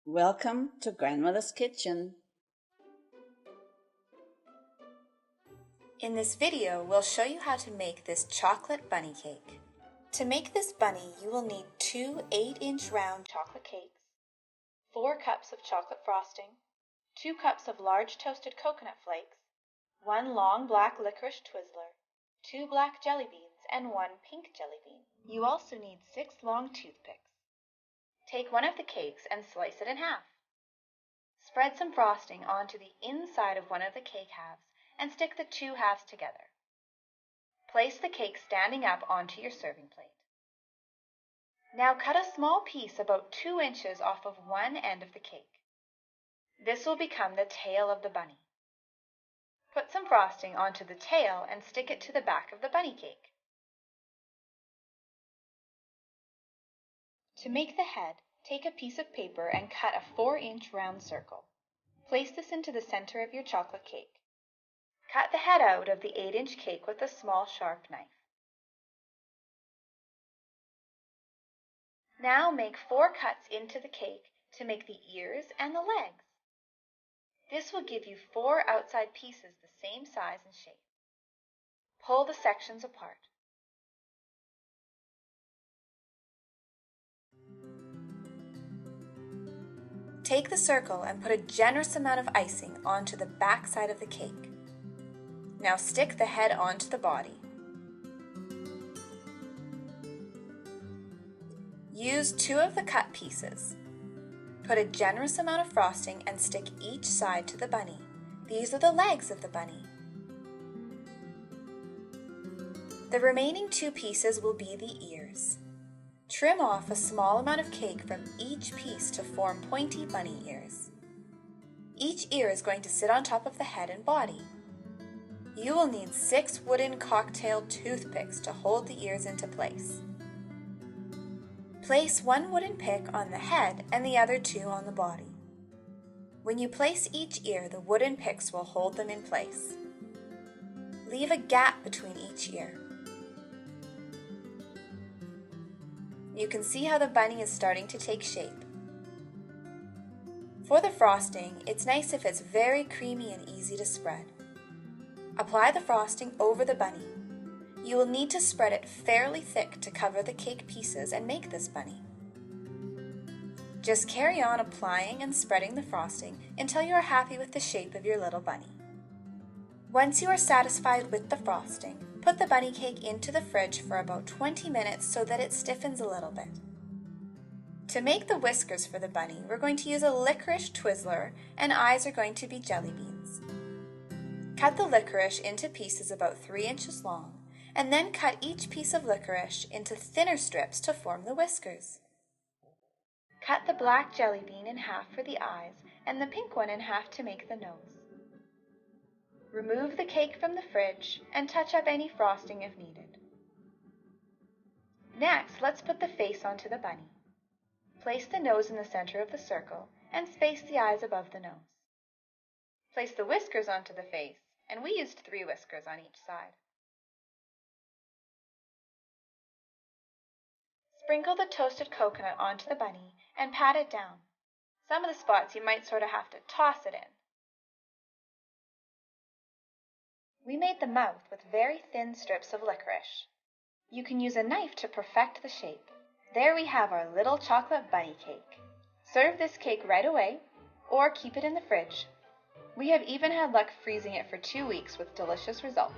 Welcome to Grandmother's Kitchen. In this video, we'll show you how to make this chocolate bunny cake. To make this bunny, you will need 2 8-inch round chocolate cakes, 4 cups of chocolate frosting, 2 cups of large toasted coconut flakes, 1 long black licorice Twizzler, 2 black jelly beans, and 1 pink jelly bean. You also need 6 long toothpicks. Take one of the cakes and slice it in half. Spread some frosting onto the inside of one of the cake halves and stick the 2 halves together. Place the cake standing up onto your serving plate. Now cut a small piece about 2 inches off of one end of the cake. This will become the tail of the bunny. Put some frosting onto the tail and stick it to the back of the bunny cake. To make the head, take a piece of paper and cut a 4-inch round circle. Place this into the center of your chocolate cake. Cut the head out of the 8-inch cake with a small sharp knife. Now make 4 cuts into the cake to make the ears and the legs. This will give you 4 outside pieces the same size and shape. Pull the sections apart. Take the circle and put a generous amount of icing onto the back side of the cake. Now stick the head onto the body. Use 2 of the cut pieces. Put a generous amount of frosting and stick each side to the bunny. These are the legs of the bunny. The remaining 2 pieces will be the ears. Trim off a small amount of cake from each piece to form pointy bunny ears. Each ear is going to sit on top of the head and body. You will need 6 wooden cocktail toothpicks to hold the ears into place. Place 1 wooden pick on the head and the other 2 on the body. When you place each ear, the wooden picks will hold them in place. Leave a gap between each ear. You can see how the bunny is starting to take shape. For the frosting, it's nice if it's very creamy and easy to spread. Apply the frosting over the bunny. You will need to spread it fairly thick to cover the cake pieces and make this bunny. Just carry on applying and spreading the frosting until you are happy with the shape of your little bunny. Once you are satisfied with the frosting, put the bunny cake into the fridge for about 20 minutes so that it stiffens a little bit. To make the whiskers for the bunny, we're going to use a licorice Twizzler and eyes are going to be jelly beans. Cut the licorice into pieces about 3 inches long and then cut each piece of licorice into thinner strips to form the whiskers. Cut the black jelly bean in half for the eyes and the pink one in half to make the nose. Remove the cake from the fridge and touch up any frosting if needed. Next, let's put the face onto the bunny. Place the nose in the center of the circle and space the eyes above the nose. Place the whiskers onto the face, and we used 3 whiskers on each side. Sprinkle the toasted coconut onto the bunny and pat it down. Some of the spots you might sort of have to toss it in. We made the mouth with very thin strips of licorice. You can use a knife to perfect the shape. There we have our little chocolate bunny cake. Serve this cake right away or keep it in the fridge. We have even had luck freezing it for 2 weeks with delicious results.